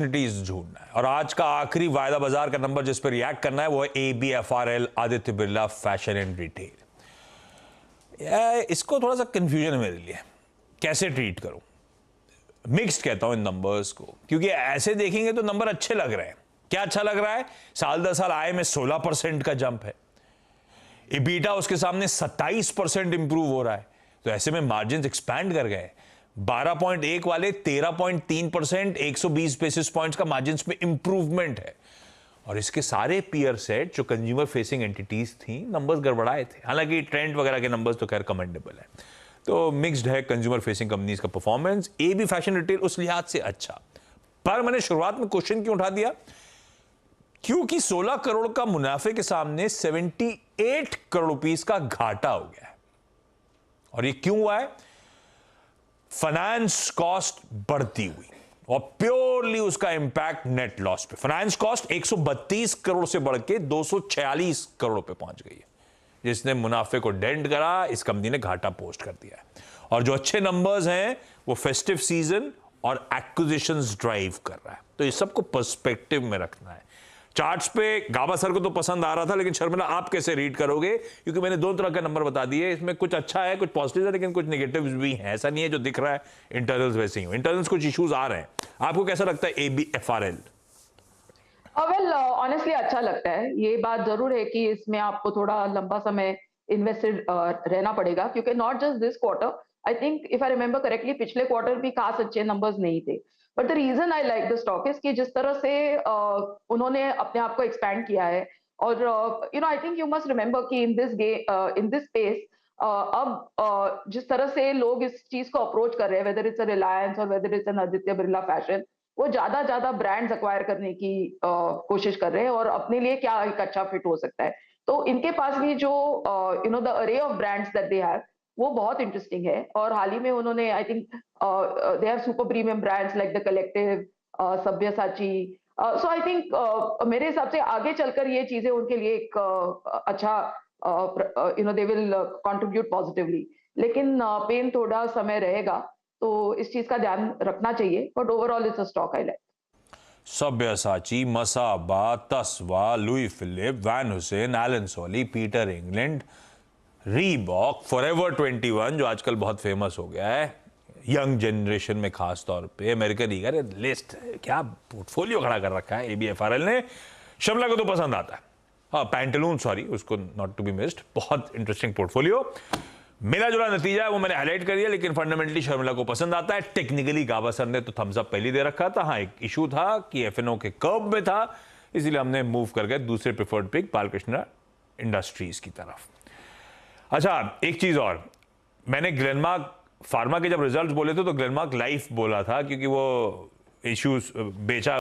Opportunities ढूंढना है और आज का आखिरी वायदा बाजार का नंबर जिस पर रिएक्ट करना है वो है ABFRL, Aditya Birla fashion and retail. इसको थोड़ा सा कंफ्यूजन है मेरे लिए, कैसे ट्रीट करूं। मिक्स्ड कहता हूं इन नंबर्स को, क्योंकि ऐसे देखेंगे तो नंबर अच्छे लग रहे हैं। क्या अच्छा लग रहा है? साल दर साल आय में 16% का जंप है, EBITDA उसके सामने 27% इंप्रूव हो रहा है। तो ऐसे में मार्जिन एक्सपैंड कर गए, 12.1 वाले 13.3%, 120 बेसिस पॉइंट्स का मार्जिन में इंप्रूवमेंट है। और इसके सारे पीयर सेट जो कंज्यूमर फेसिंग एंटिटीज थी, नंबर्स गड़बड़ाए थे। हालांकि ट्रेंड वगैरह के नंबर्स तो खैर कमेंडेबल है। तो मिक्स्ड है कंज्यूमर फेसिंग कंपनीज का परफॉर्मेंस। AB फैशन रिटेल उस लिहाज से अच्छा, पर मैंने शुरुआत में क्वेश्चन क्यों उठा दिया? क्योंकि 16 करोड़ का मुनाफे के सामने 78 करोड़ रुपीस का घाटा हो गया है। और ये क्यों हुआ है? फाइनेंस कॉस्ट बढ़ती हुई और प्योरली उसका इंपैक्ट नेट लॉस पे। फाइनेंस कॉस्ट 132 करोड़ से बढ़ के 246 करोड़ पे पहुंच गई है, जिसने मुनाफे को डेंट करा। इस कंपनी ने घाटा पोस्ट कर दिया है। और जो अच्छे नंबर्स हैं वो फेस्टिव सीजन और एक्विजिशंस ड्राइव कर रहा है। तो ये सबको पर्सपेक्टिव में रखना है। चार्ट्स पे गाबा सर को तो पसंद आ रहा था, लेकिन शर्मिला आप कैसे रीड करोगे? क्योंकि मैंने दो तरह का नंबर बता दिए, इसमें कुछ अच्छा है, कुछ पॉजिटिव है, लेकिन कुछ नेगेटिव्स भी हैं। ऐसा नहीं है जो दिख रहा है इंटरनल्स वैसे ही। इंटरनल्स कुछ इश्यूज आ रहे हैं। आपको कैसा लगता है ABFRL? वेल ऑनेस्टली अच्छा लगता है। ये बात जरूर है कि इसमें आपको थोड़ा लंबा समय इन्वेस्टेड रहना पड़ेगा, क्योंकि not just this quarter, I think if I remember correctly पिछले क्वार्टर भी खास अच्छे नंबर्स नहीं थे। But the reason I like the stock is कि जिस तरह से उन्होंने अपने आप को एक्सपैंड किया है। और I think you must remember कि इन दिस स्पेस अब जिस तरह से लोग इस चीज को अप्रोच कर रहे हैं, वेदर इट्स अ रिलायंस और whether it's an Aditya Birla fashion, वो ज्यादा ब्रांड्स एक्वायर करने की कोशिश कर रहे हैं और अपने लिए क्या एक अच्छा फिट हो सकता है। तो इनके पास भी जो द अरे of brands that they have, वो बहुत इंटरेस्टिंग है। और हाल ही में उन्होंने I think they have super premium brands like the collective, Sabyasachi. So I think मेरे हिसाब से आगे चलकर ये चीजें उनके लिए एक अच्छा दे विल कंट्रीब्यूट पॉजिटिवली। लेकिन पेन थोड़ा समय रहेगा, तो इस चीज का ध्यान रखना चाहिए। But overall it's a stock I like. Sabyasachi, Masaba, Tasva, Louis Philippe, Van Heusen, Allen Solly, Peter England, Reebok, Forever 21 जो आजकल बहुत फेमस हो गया है यंग जनरेशन में, खास तौर पे अमेरिकन ईगर। लिस्ट क्या पोर्टफोलियो खड़ा कर रखा है ABFRL ने। शर्मिला को तो पसंद आता है, हाँ, पैंटलून, सॉरी, उसको नॉट टू बी मिस्ड। बहुत इंटरेस्टिंग पोर्टफोलियो। मिला जुला नतीजा है वो मैंने हाईलाइट कर दिया, लेकिन फंडामेंटली शर्मिला को पसंद आता है। टेक्निकली गाबा सर ने तो थम्स अप पहले दे रखा था। हाँ, एक इशू था कि FNO के कर्व में था, इसीलिए हमने मूव कर गए दूसरे प्रेफर्ड पिक बालकृष्ण इंडस्ट्रीज की तरफ। अच्छा, एक चीज और, मैंने ग्लेनमार्क फार्मा के जब रिजल्ट्स बोले थे तो ग्लेनमार्क लाइफ बोला था, क्योंकि वो इश्यूज बेचा